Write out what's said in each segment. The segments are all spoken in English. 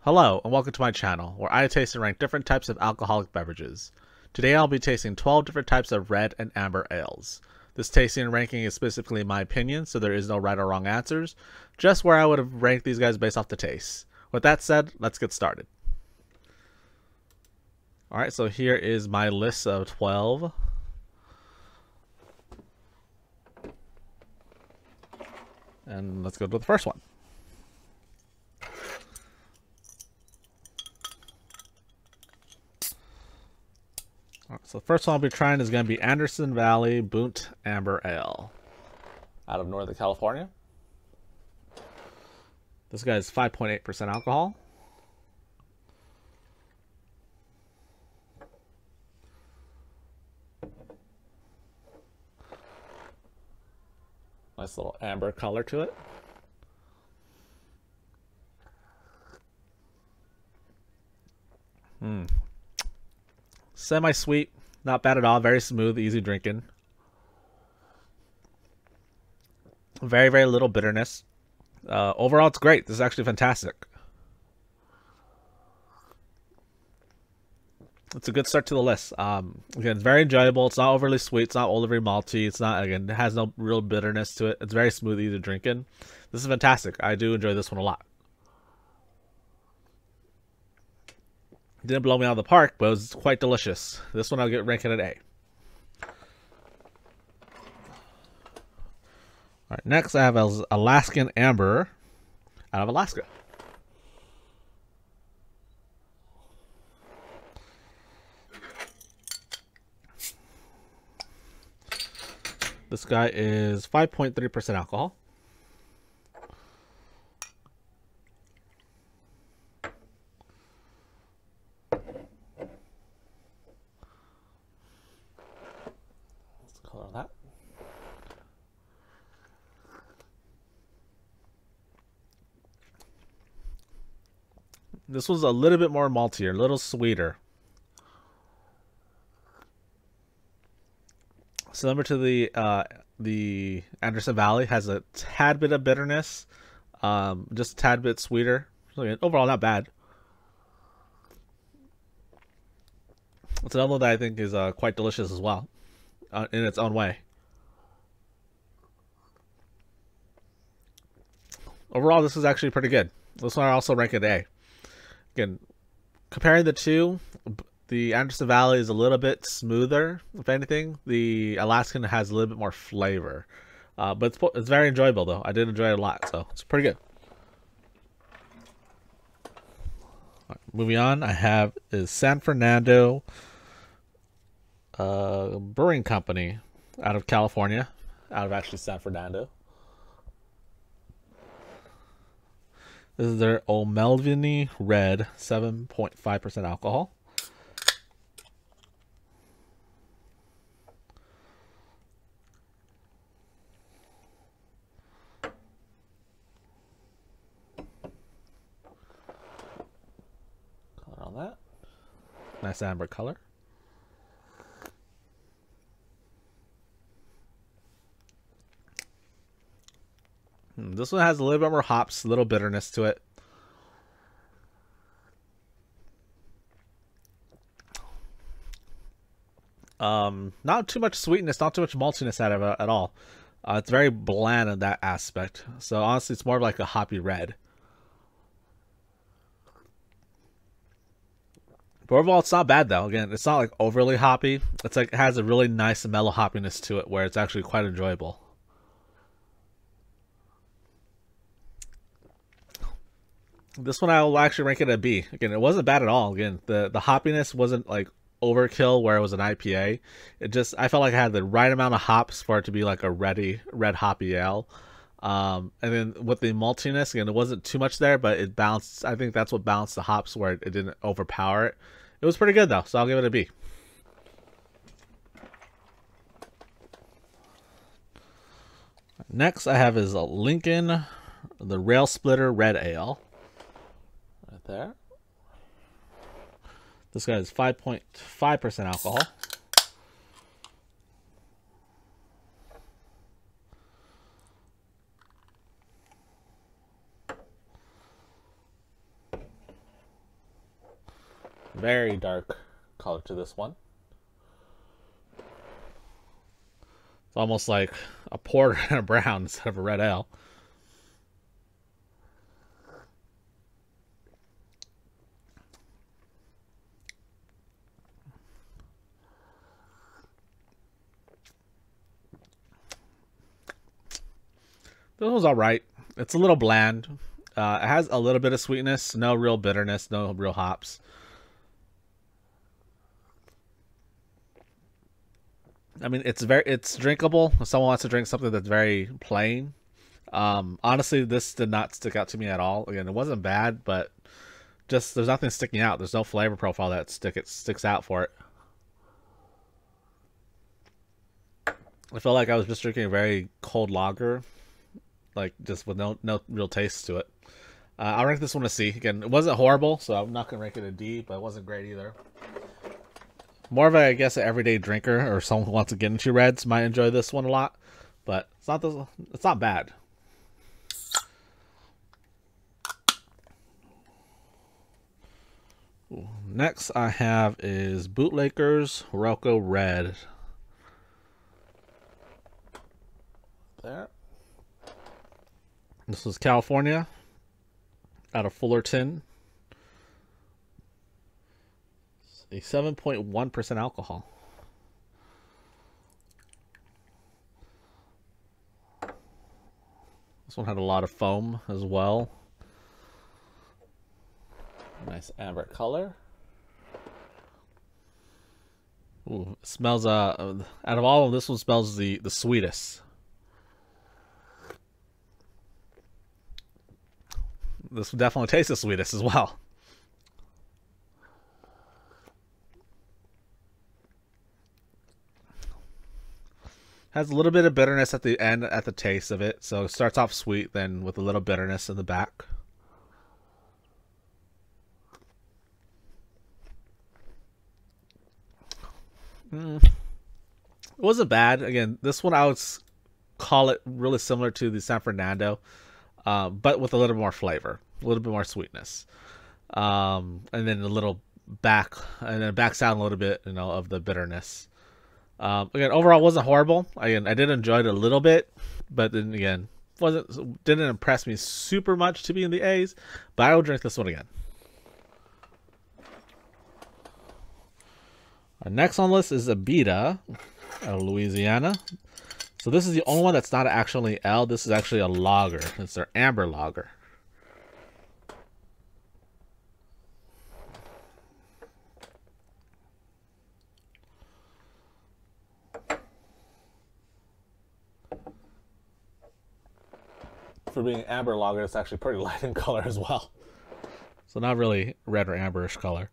Hello, and welcome to my channel, where I taste and rank different types of alcoholic beverages. Today I'll be tasting 12 different types of red and amber ales. This tasting and ranking is specifically my opinion, so there is no right or wrong answers, just where I would have ranked these guys based off the taste. With that said, let's get started. Alright, so here is my list of 12. And let's go to the first one. So the first one I'll be trying is going to be Anderson Valley Boont Amber Ale out of Northern California. This guy is 5.8% alcohol. Nice little amber color to it. Semi-sweet, not bad at all. Very smooth, easy drinking. Very, very little bitterness. Overall, it's great. This is actually fantastic. It's a good start to the list. Again, it's very enjoyable. It's not overly sweet. It's not overly malty. It's not, again, it has no real bitterness to it. It's very smooth, easy drinking. This is fantastic. I do enjoy this one a lot. Didn't blow me out of the park, but it was quite delicious. This one I'll get ranking at A. Alright, next I have Alaskan Amber out of Alaska. This guy is 5.3% alcohol. Color that. This was a little bit more maltier, a little sweeter. Similar to the Anderson Valley, has a tad bit of bitterness, just a tad bit sweeter. So overall, not bad. It's another one that I think is quite delicious as well. In its own way. Overall, this is actually pretty good. This one I also rank at A. Again, comparing the two, the Anderson Valley is a little bit smoother, if anything. The Alaskan has a little bit more flavor. But it's very enjoyable, though. I did enjoy it a lot, so it's pretty good. Right, moving on, I have is San Fernando Brewing Company out of California, out of actually San Fernando. This is their O'Melveny Red, 7.5% alcohol. Color on that. Nice amber color. This one has a little bit more hops, a little bitterness to it. Not too much sweetness, not too much maltiness out of it at all. It's very bland in that aspect. So honestly, it's more like a hoppy red. But overall, it's not bad though. Again, it's not like overly hoppy. It's like it has a really nice mellow hoppiness to it, where it's actually quite enjoyable. This one I will actually rank it a B. Again, it wasn't bad at all. Again, the hoppiness wasn't like overkill where it was an IPA. It just, I felt like I had the right amount of hops for it to be like a red hoppy ale. And then with the maltiness, again, it wasn't too much there, but it balanced. I think that's what balanced the hops, where it didn't overpower it. It was pretty good though, so I'll give it a B. Next I have is a Lincoln, the Railsplitter Red Ale. Right there. This guy is 5.5% alcohol. Very dark color to this one. It's almost like a porter and a brown instead of a red ale. This one's alright. It's a little bland. It has a little bit of sweetness, no real bitterness, no real hops. I mean, it's drinkable. If someone wants to drink something that's very plain. Honestly, this did not stick out to me at all. Again, it wasn't bad, but just there's nothing sticking out. There's no flavor profile that sticks out for it. I felt like I was just drinking a very cold lager, like just with no real taste to it. I'll rank this one a C. Again, it wasn't horrible, so I'm not gonna rank it a D, but it wasn't great either. More of a, I guess, an everyday drinker or someone who wants to get into reds might enjoy this one a lot, but it's not bad. Ooh. Next I have is Bootlegger's Rocco Red. There. This is California, out of Fullerton. A 7.1% alcohol. This one had a lot of foam as well. Nice amber color. Ooh, it smells out of all of them, this one smells the sweetest. This one definitely tastes the sweetest as well. Has a little bit of bitterness at the end, at the taste of it. So it starts off sweet, then with a little bitterness in the back. It wasn't bad. Again, this one I would call it really similar to the San Fernando, but with a little more flavor, a little bit more sweetness, and then a little backs out a little bit, of the bitterness. Again, overall, wasn't horrible. Again, I did enjoy it a little bit, but then again, didn't impress me super much to be in the A's. But I will drink this one again. Our next on the list is Abita, out of Louisiana. So this is the only one that's not actually L. This is actually a lager. It's their amber lager. For being amber lager, it's actually pretty light in color as well. So not really red or amberish color.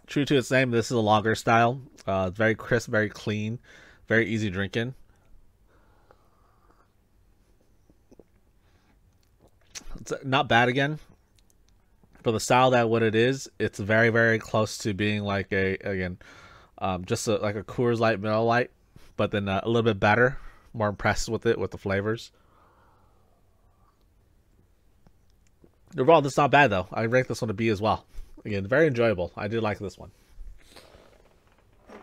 True to its name, this is a lager style. It's very crisp, very clean, very easy drinking. It's not bad again. For the style that what it is, it's very, very close to being like like a Coors Light, Miller Lite, but then a little bit better. More impressed with it, with the flavors. Overall, this is not bad though. I rank this one a B as well. Again, very enjoyable. I did like this one. All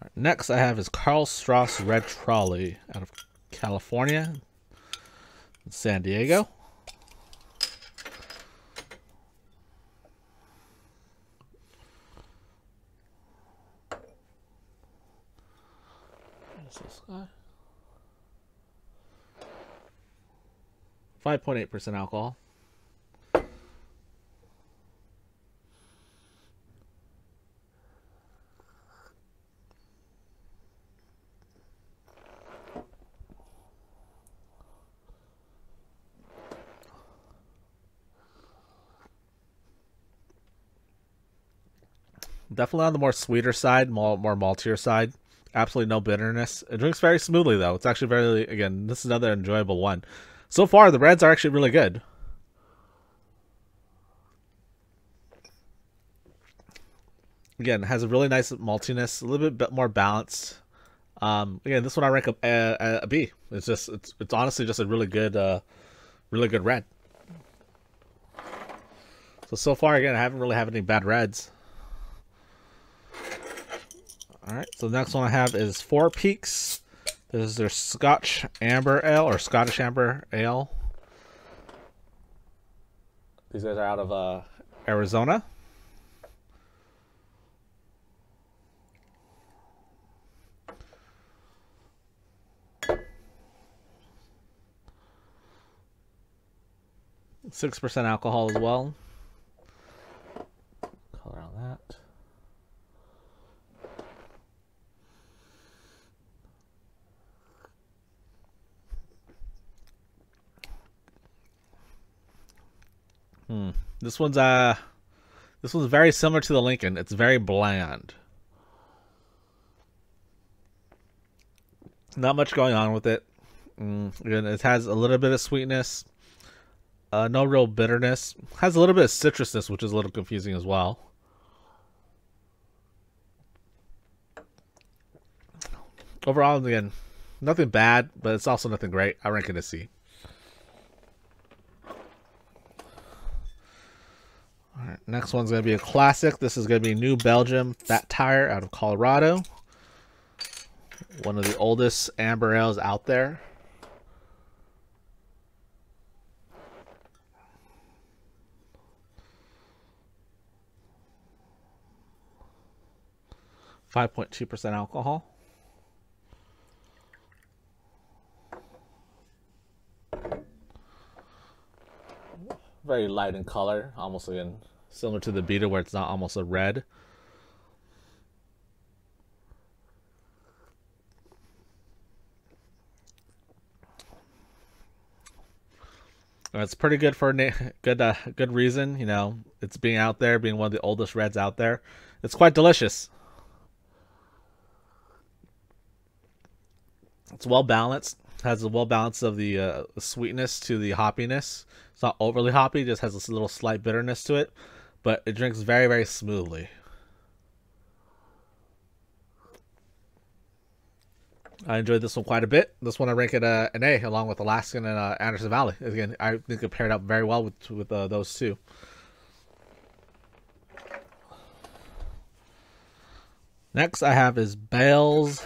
right, next I have is Karl Strauss Red Trolley, out of California, San Diego. This guy. 5.8% alcohol. Definitely on the more sweeter side, more maltier side. Absolutely no bitterness. It drinks very smoothly though. It's actually very, again, this is another enjoyable one. So far, the reds are actually really good. Again, it has a really nice maltiness, a little bit more balanced. Again, this one I rank a B. It's honestly just a really good red. So far again, I haven't really had any bad reds. All right, so the next one I have is Four Peaks. This is their Scotch Amber Ale or Scottish Amber Ale. These guys are out of Arizona. .6% alcohol as well. Color on that. This one's very similar to the Lincoln. It's very bland. Not much going on with it. Again, it has a little bit of sweetness. No real bitterness. Has a little bit of citrusness, which is a little confusing as well. Overall, again, nothing bad, but it's also nothing great. I rank it a C. Alright, next one's going to be a classic. This is going to be New Belgium Fat Tire out of Colorado. One of the oldest amber ales out there. .2% alcohol. Very light in color, almost again similar to the Abita, where it's not almost a red. It's pretty good for a good reason. You know, it's being out there, being one of the oldest reds out there. It's quite delicious. It's well balanced. Has a well balance of the sweetness to the hoppiness. It's not overly hoppy, just has a little slight bitterness to it, but it drinks very, very smoothly. I enjoyed this one quite a bit. This one I rank it an A, along with Alaskan and Anderson Valley. Again, I think it paired up very well with those two. Next I have is Bale's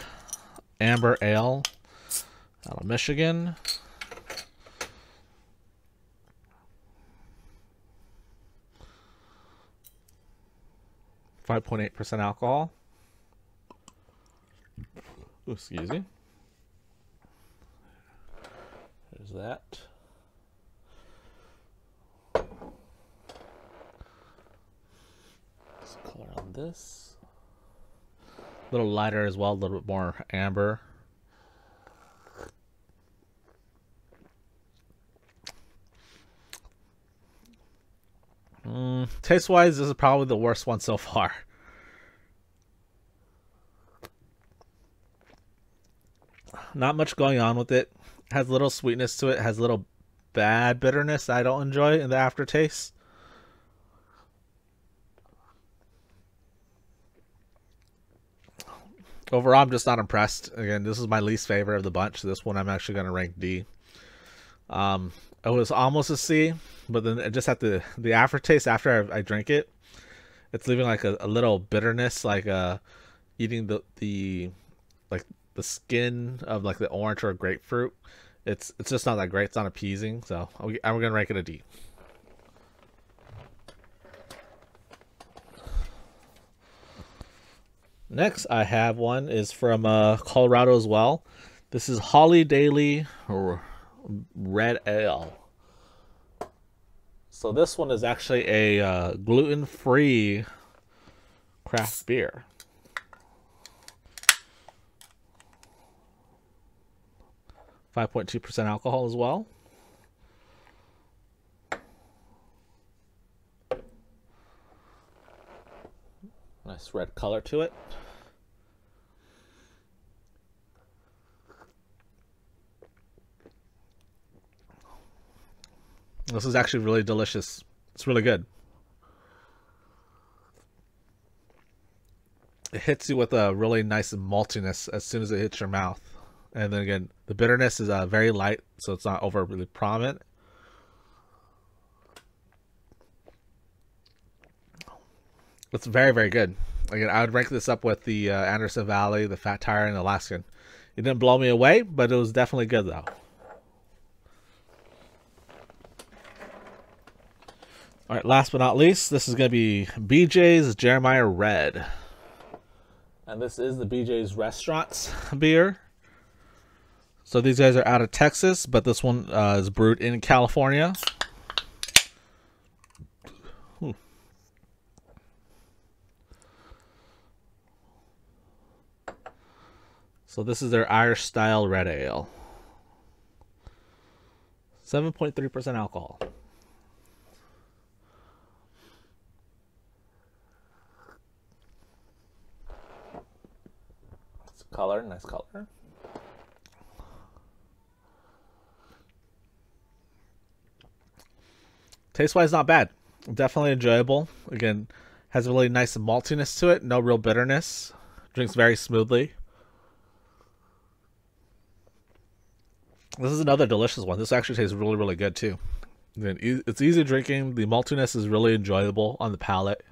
Amber Ale out of Michigan. .8% alcohol. Ooh, excuse me. There's that. Let's color on this. A little lighter as well, a little bit more amber. Taste-wise, this is probably the worst one so far. Not much going on with it. Has a little sweetness to it. Has a little bad bitterness I don't enjoy in the aftertaste. Overall, I'm just not impressed. Again, this is my least favorite of the bunch. This one I'm actually going to rank D. It was almost a C, but then it just had the aftertaste after I drink it. It's leaving like a little bitterness, like eating the skin of like the orange or grapefruit. It's just not that great. It's not appeasing. So I'm gonna rank it a D. Next, I have one is from Colorado as well. This is Holidaily Red Ale. So this one is actually a gluten-free craft beer. .2% alcohol as well. Nice red color to it. This is actually really delicious. It's really good. hits you with a really nice maltiness as soon as it hits your mouth. And then again, the bitterness is very light, so it's not overly prominent. It's very, very good. Again, I would rank this up with the Anderson Valley, the Fat Tire, and the Alaskan. It didn't blow me away, but it was definitely good though. Alright, last but not least, this is going to be BJ's Jeremiah Red. And this is the BJ's Restaurants beer. So these guys are out of Texas, but this one is brewed in California. So this is their Irish style red ale. 7.3% alcohol. It's a color, nice color. Taste-wise, not bad. Definitely enjoyable. Again, has a really nice maltiness to it. No real bitterness. Drinks very smoothly. This is another delicious one. This actually tastes really, really good too. It's easy drinking. The maltiness is really enjoyable on the palate.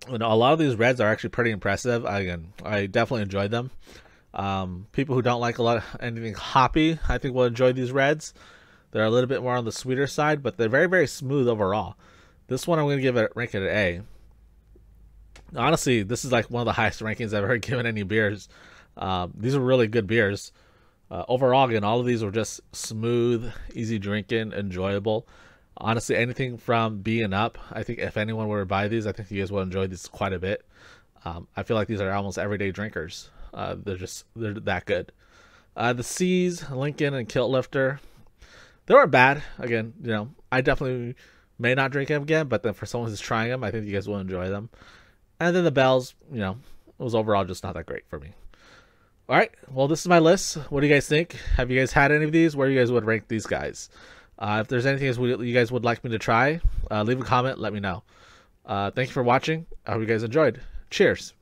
And a lot of these reds are actually pretty impressive. I definitely enjoyed them. People who don't like anything hoppy, I think will enjoy these reds. They're a little bit more on the sweeter side, but they're very, very smooth overall. This one I'm going to give it rank it an A. Honestly, this is like one of the highest rankings I've ever given any beers. These are really good beers. Overall, again, all of these were just smooth, easy drinking, enjoyable. Honestly, anything from B and up, I think if anyone were to buy these, I think you guys will enjoy these quite a bit. I feel like these are almost everyday drinkers. They're that good. The C's, Lincoln, and Kilt Lifter, they weren't bad. Again, you know, I definitely may not drink them again, but then for someone who's trying them, I think you guys will enjoy them. And then the Bells, you know, it was overall just not that great for me. All right, well, this is my list. What do you guys think? Have you guys had any of these? Where you guys would rank these guys? If there's anything you guys would like me to try, leave a comment. Let me know. Thank you for watching. I hope you guys enjoyed. Cheers.